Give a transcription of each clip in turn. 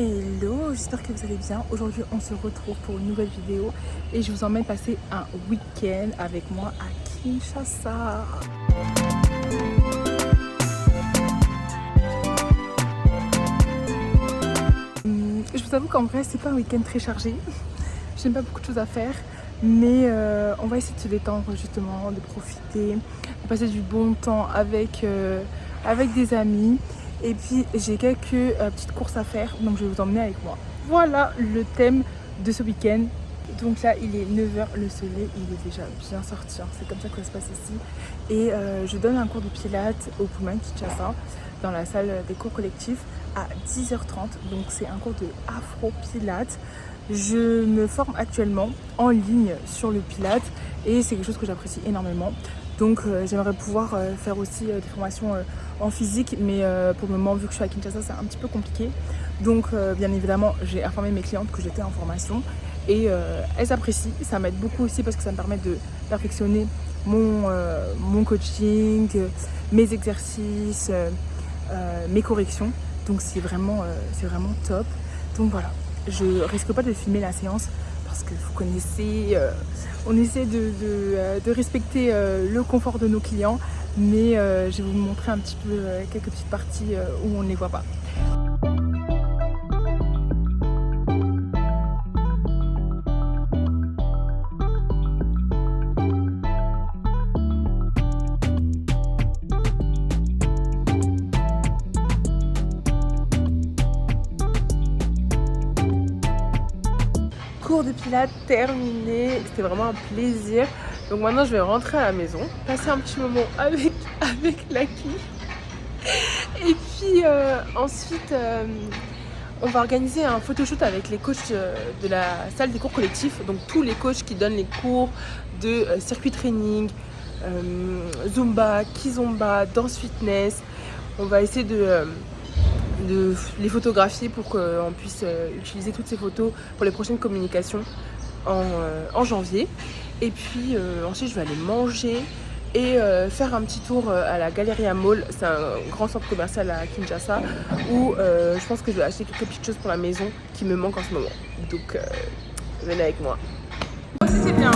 Hello, j'espère que vous allez bien. Aujourd'hui on se retrouve pour une nouvelle vidéo et je vous emmène passer un week-end avec moi à Kinshasa. Je vous avoue qu'en vrai c'est pas un week-end très chargé. Je n'ai pas beaucoup de choses à faire, mais on va essayer de se détendre justement, de profiter, de passer du bon temps avec des amis. Et puis j'ai quelques petites courses à faire, donc je vais vous emmener avec moi. Voilà le thème de ce week-end. Donc là il est 9 h, le soleil il est déjà bien sorti, hein. C'est comme ça que ça se passe ici. Et je donne un cours de pilates au Pullman Kinshasa dans la salle des cours collectifs à 10 h 30. Donc c'est un cours de afro-pilates. Je me forme actuellement en ligne sur le pilates et c'est quelque chose que j'apprécie énormément. Donc j'aimerais pouvoir faire aussi des formations en physique, mais pour le moment vu que je suis à Kinshasa c'est un petit peu compliqué. Donc bien évidemment j'ai informé mes clientes que j'étais en formation et elles apprécient. Ça m'aide beaucoup aussi parce que ça me permet de perfectionner mon coaching, mes exercices, mes corrections. Donc c'est vraiment top. Donc voilà, je risque pas de filmer la séance parce que vous connaissez, on essaie de respecter le confort de nos clients, mais je vais vous montrer un petit peu quelques petites parties où on ne les voit pas. Cours de pilates terminé, c'était vraiment un plaisir. Donc maintenant je vais rentrer à la maison, passer un petit moment avec Lucky. Et puis ensuite on va organiser un photoshoot avec les coachs de la salle des cours collectifs. Donc tous les coachs qui donnent les cours de circuit training, Zumba, Kizomba, danse fitness. On va essayer de les photographier pour qu'on puisse utiliser toutes ces photos pour les prochaines communications en janvier. Et puis ensuite je vais aller manger et faire un petit tour à la Galleria Mall. C'est un grand centre commercial à Kinshasa où je pense que je vais acheter quelques petites choses pour la maison qui me manquent en ce moment. Donc venez avec moi. Moi aussi c'est bien.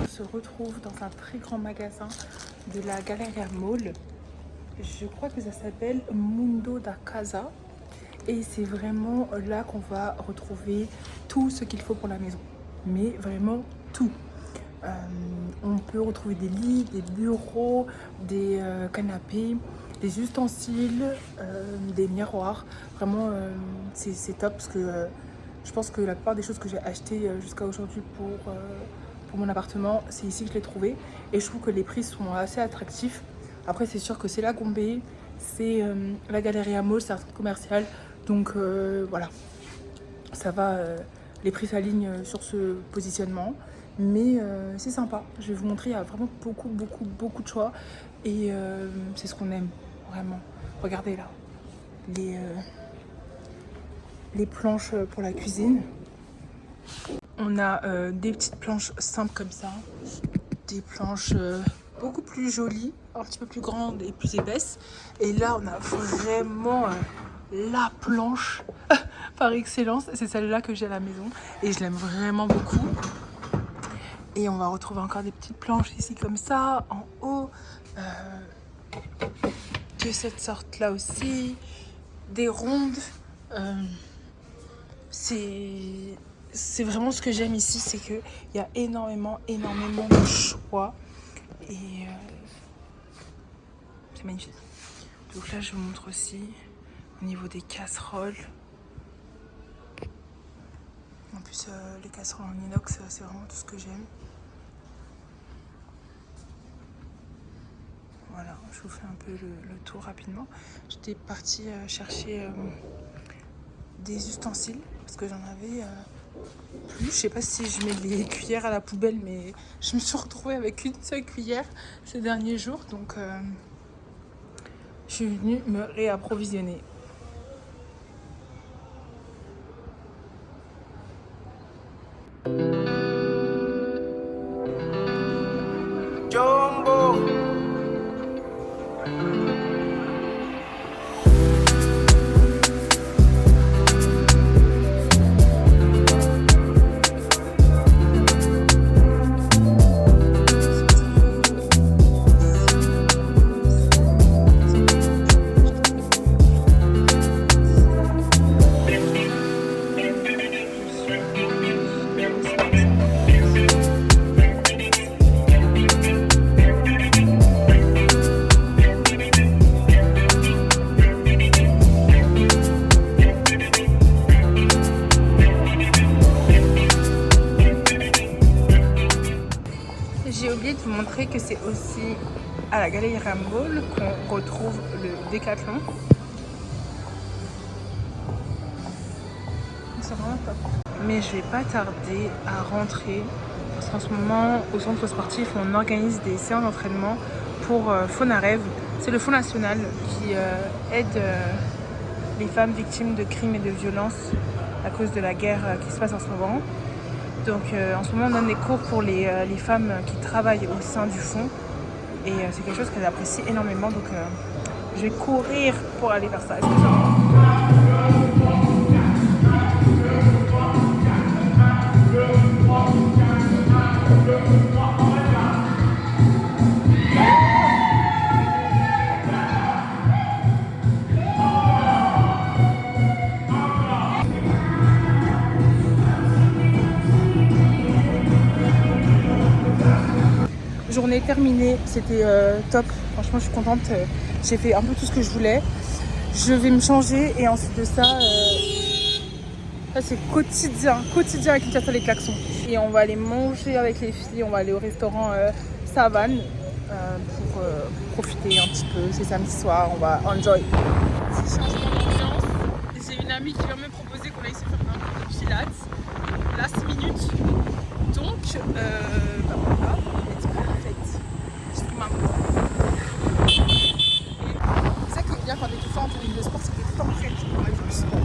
Se retrouve dans un très grand magasin de la Galleria Mall. Je crois que ça s'appelle Mundo da Casa et c'est vraiment là qu'on va retrouver tout ce qu'il faut pour la maison, mais vraiment tout. On peut retrouver des lits, des bureaux, des canapés, des ustensiles, des miroirs. Vraiment c'est top parce que je pense que la plupart des choses que j'ai achetées jusqu'à aujourd'hui pour mon appartement, c'est ici que je l'ai trouvé et je trouve que les prix sont assez attractifs. Après c'est sûr que c'est la Gombe, c'est la Galleria Mall, c'est un centre commercial, donc voilà, ça va, les prix s'alignent sur ce positionnement, mais c'est sympa. Je vais vous montrer, il y a vraiment beaucoup de choix et c'est ce qu'on aime vraiment. Regardez là, les planches pour la cuisine. On a des petites planches simples comme ça, des planches beaucoup plus jolies, un petit peu plus grandes et plus épaisses. Et là, on a vraiment la planche par excellence. C'est celle-là que j'ai à la maison et je l'aime vraiment beaucoup. Et on va retrouver encore des petites planches ici comme ça, en haut, de cette sorte-là aussi, des rondes. C'est vraiment ce que j'aime ici, c'est qu'il y a énormément de choix et c'est magnifique. Donc là je vous montre aussi au niveau des casseroles. En plus les casseroles en inox c'est vraiment tout ce que j'aime. voilà, je vous fais un peu le tour rapidement. J'étais partie chercher des ustensiles parce que j'en avais plus. Je sais pas si je mets les cuillères à la poubelle, mais je me suis retrouvée avec une seule cuillère ces derniers jours. Donc je suis venue me réapprovisionner. Jumbo. J'ai oublié de vous montrer que c'est aussi à la galerie Ramboll qu'on retrouve le Décathlon. C'est vraiment top. Mais je vais pas tarder à rentrer parce qu'en ce moment au centre sportif on organise des séances d'entraînement pour Fonarev. C'est le Fonds national qui aide les femmes victimes de crimes et de violences à cause de la guerre qui se passe en ce moment. Donc en ce moment on donne des cours pour les femmes qui travaillent au sein du fonds et c'est quelque chose qu'elles apprécient énormément, donc je vais courir pour aller faire ça. Journée terminée, c'était top, franchement je suis contente, j'ai fait un peu tout ce que je voulais. Je vais me changer et ensuite de ça, ça c'est quotidien avec les casseroles et les klaxons. Et on va aller manger avec les filles, on va aller au restaurant Savane pour profiter un petit peu, c'est samedi soir, on va enjoy. Petit changement d'ambiance, j'ai une amie qui vient me proposer qu'on aille se faire un peu de pilates, last minute, donc bah voilà. C'est ça qui est bien quand on est tout le temps en tenue de sport, c'est que t'es tout le temps prête pour aller faire du sport.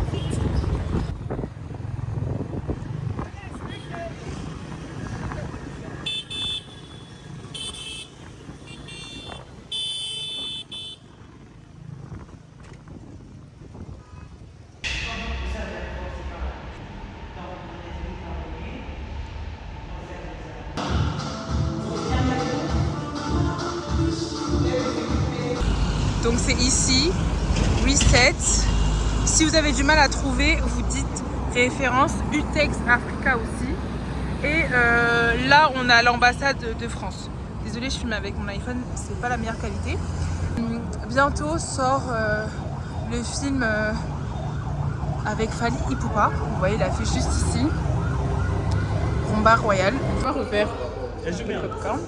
Donc c'est ici, Reset. Si vous avez du mal à trouver, vous dites référence Utex Africa aussi. Et là, on a l'ambassade de France. Désolée, je filme avec mon iPhone, c'est pas la meilleure qualité. Bientôt sort le film avec Fally Ipupa. Vous voyez l'affiche juste ici. Rumba Royal. On va refaire le popcorn.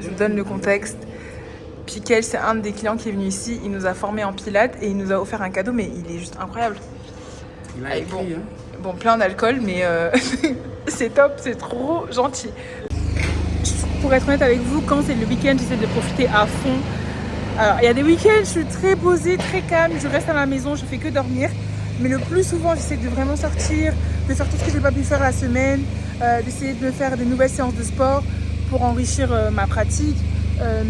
Je vous donne le contexte. Piquel, c'est un des clients qui est venu ici. Il nous a formés en pilates et il nous a offert un cadeau, mais il est juste incroyable. Il a écrit, bon, plein d'alcool, mais c'est top, c'est trop gentil. Pour être honnête avec vous, quand c'est le week-end, j'essaie de profiter à fond. Alors, il y a des week-ends, je suis très posée, très calme, je reste à la maison, je fais que dormir. Mais le plus souvent, j'essaie de vraiment sortir, de faire tout ce que je n'ai pas pu faire la semaine, d'essayer de me faire des nouvelles séances de sport pour enrichir ma pratique.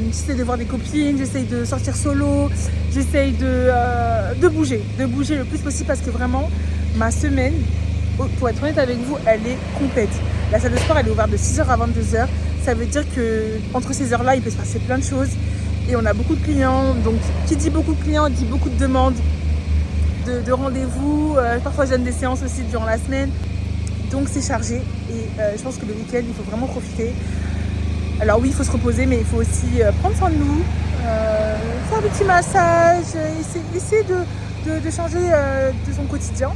J'essaie de voir des copines, j'essaie de sortir solo, j'essaie de bouger le plus possible parce que vraiment, ma semaine, pour être honnête avec vous, elle est complète. La salle de sport, elle est ouverte de 6h à 22h. Ça veut dire qu'entre ces heures-là, il peut se passer plein de choses. Et on a beaucoup de clients. Donc, qui dit beaucoup de clients, dit beaucoup de demandes, de rendez-vous. Parfois, je donne des séances aussi durant la semaine. Donc, c'est chargé. et je pense que le week-end il faut vraiment profiter. Alors oui, il faut se reposer, mais il faut aussi prendre soin de nous, faire des petits massages, essayer de changer de son quotidien.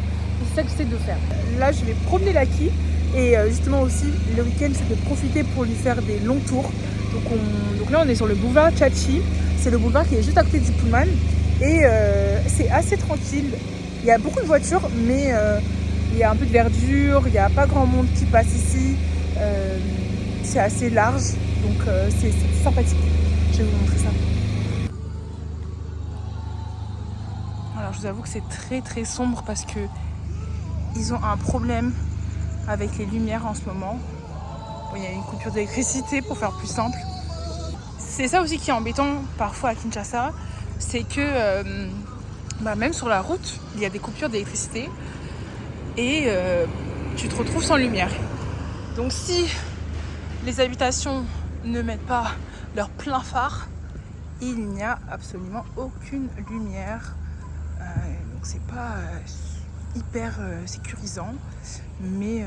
C'est ça que j'essaie de faire. Là je vais promener Laki et justement aussi le week-end c'est de profiter pour lui faire des longs tours. Donc là on est sur le boulevard Chachi, c'est le boulevard qui est juste à côté du Pullman et c'est assez tranquille. Il y a beaucoup de voitures mais il y a un peu de verdure, il n'y a pas grand monde qui passe ici, c'est assez large donc c'est sympathique. Je vais vous montrer ça. Alors je vous avoue que c'est très très sombre parce que ils ont un problème avec les lumières en ce moment. Bon, il y a une coupure d'électricité pour faire plus simple. C'est ça aussi qui est embêtant parfois à Kinshasa, c'est que même sur la route, il y a des coupures d'électricité et tu te retrouves sans lumière. Donc si les habitations ne mettent pas leur plein phare, il n'y a absolument aucune lumière. Donc c'est pas hyper sécurisant, mais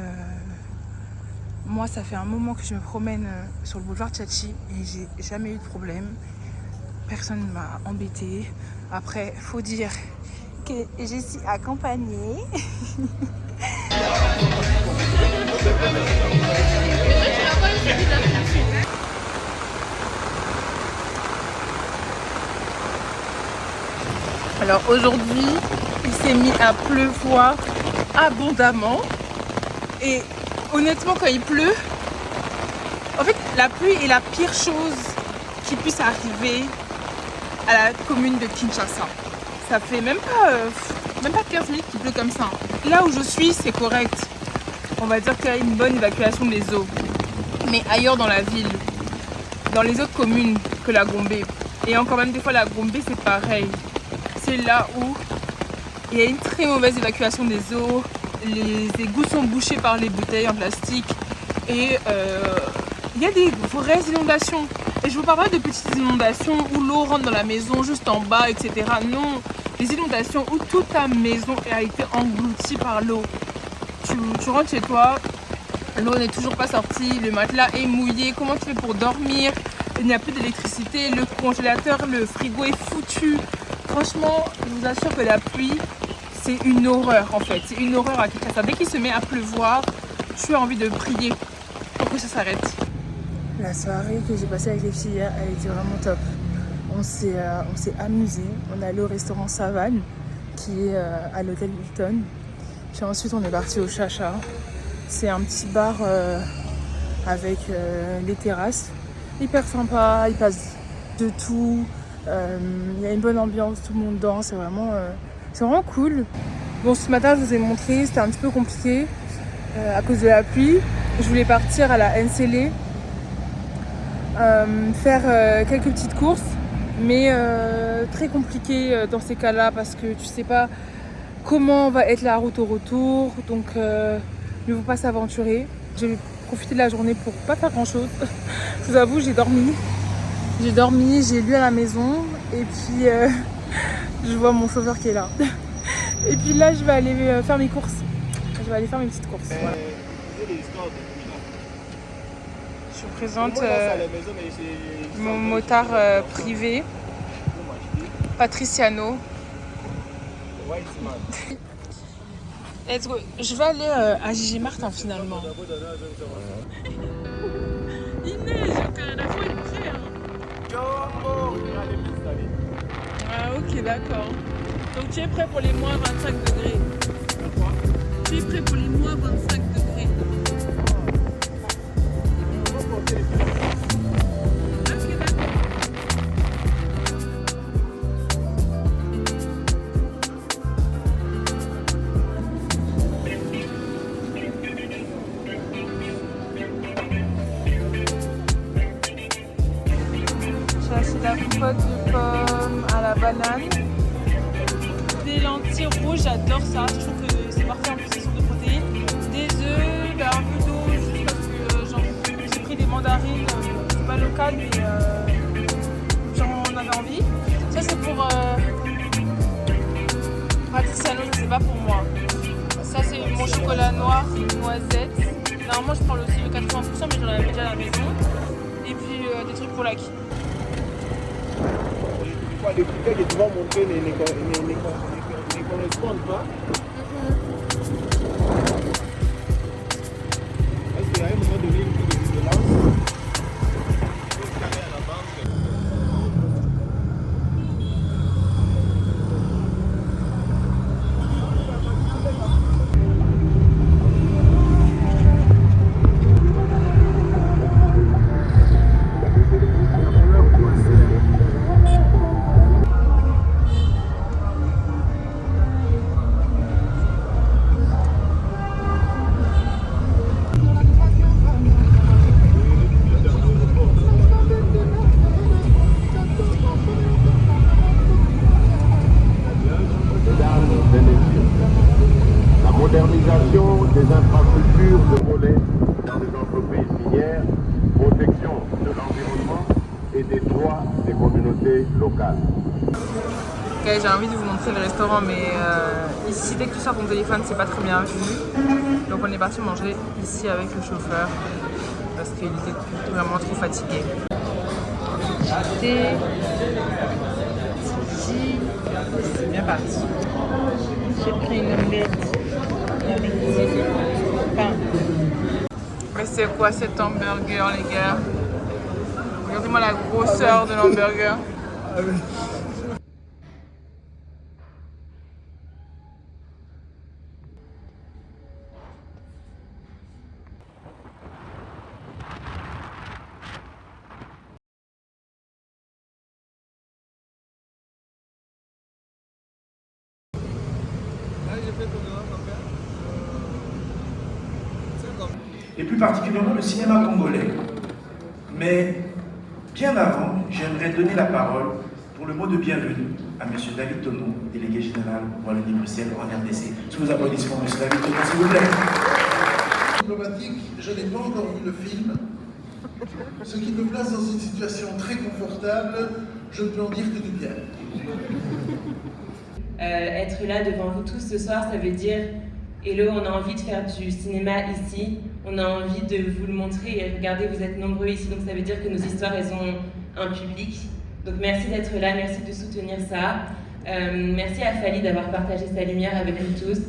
moi ça fait un moment que je me promène sur le boulevard Chachi et j'ai jamais eu de problème. Personne ne m'a embêtée. Après, faut dire que je suis accompagnée. Alors aujourd'hui, il s'est mis à pleuvoir abondamment et honnêtement quand il pleut, en fait la pluie est la pire chose qui puisse arriver à la commune de Kinshasa. Ça fait même pas 15 minutes qu'il pleut comme ça. Là où je suis c'est correct, on va dire qu'il y a une bonne évacuation des eaux, mais ailleurs dans la ville, dans les autres communes que la Gombe, et encore même des fois la Gombe c'est pareil. C'est là où il y a une très mauvaise évacuation des eaux, les égouts sont bouchés par les bouteilles en plastique et il y a des vraies inondations. Et je vous parle pas de petites inondations où l'eau rentre dans la maison juste en bas, etc. Non, des inondations où toute ta maison a été engloutie par l'eau. Tu rentres chez toi, l'eau n'est toujours pas sortie, le matelas est mouillé, comment tu fais pour dormir? Il n'y a plus d'électricité, le congélateur, le frigo est foutu. Franchement, je vous assure que la pluie, c'est une horreur en fait. C'est une horreur à Kinshasa. Dès qu'il se met à pleuvoir, tu as envie de prier pour que ça s'arrête. La soirée que j'ai passée avec les filles hier, elle était vraiment top. On s'est amusé. On est allé au restaurant Savane, qui est à l'hôtel Hilton. Puis ensuite, on est parti au Chacha. C'est un petit bar avec les terrasses. Hyper sympa, il passe de tout. Il y a une bonne ambiance, tout le monde danse, c'est vraiment cool. Bon, ce matin je vous ai montré, c'était un petit peu compliqué à cause de la pluie. Je voulais partir à la NCL, faire quelques petites courses, mais très compliqué dans ces cas-là parce que tu sais pas comment va être la route au retour, donc il ne faut pas s'aventurer. J'ai profité de la journée pour pas faire grand-chose. Je vous avoue, j'ai dormi, j'ai lu à la maison et puis je vois mon chauffeur qui est là. Et puis là, je vais aller faire mes courses. Je vais aller faire mes petites courses. Voilà. Je vous présente mon motard privé, Patriciano. Let's go. Je vais aller à Gigi Martin finalement. Il neige, la fois est prêt. Ah ok, d'accord. Donc tu es prêt pour les moins 25 degrés. Tu es prêt pour les moins 25 degrés. J'ai la compote de pommes à la banane. Des lentilles rouges, j'adore ça. Je trouve que c'est parfait en plus, c'est source de protéines. Des œufs, un peu d'eau, juste parce que j'ai pris des mandarines. C'est pas local, mais j'en avais envie. Ça, c'est pour Patriciano, ça c'est pas pour moi. Ça, c'est mon chocolat noir, noisette. Non, Alors moi je prends aussi le 80%, mais j'en avais déjà à la maison. Et puis des trucs pour l'acquis. Les critères que tu vas montrer ne correspondent pas. Est-ce qu'à un moment donné, une de vigilance, il faut scanner à la banque. La modernisation des infrastructures de monnaie dans les entreprises minières, protection de l'environnement et des droits des communautés locales. Ok, j'ai envie de vous montrer le restaurant, mais ici, dès que tu sors ton téléphone, c'est pas très bien vu. Donc on est parti manger ici avec le chauffeur parce qu'il était vraiment trop fatigué. C'est bien parti. J'ai pris une omelette avec du pain. Mais c'est quoi cet hamburger, les gars? Regardez-moi la grosseur de l'hamburger. Et plus particulièrement le cinéma congolais. Mais bien avant, j'aimerais donner la parole pour le mot de bienvenue à M. David Tonon, délégué général au Wallonie-Bruxelles en RDC. Sous vos applaudissements, M. David Tonon, s'il vous plaît. Diplomatique, je n'ai pas encore vu le film, ce qui me place dans une situation très confortable, je ne peux en dire que du bien. Être là devant vous tous ce soir, ça veut dire hello, on a envie de faire du cinéma ici, on a envie de vous le montrer et regardez, vous êtes nombreux ici, donc ça veut dire que nos histoires, elles ont un public. Donc merci d'être là, merci de soutenir ça. Merci à Fally d'avoir partagé sa lumière avec nous tous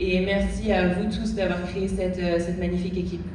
et merci à vous tous d'avoir créé cette magnifique équipe.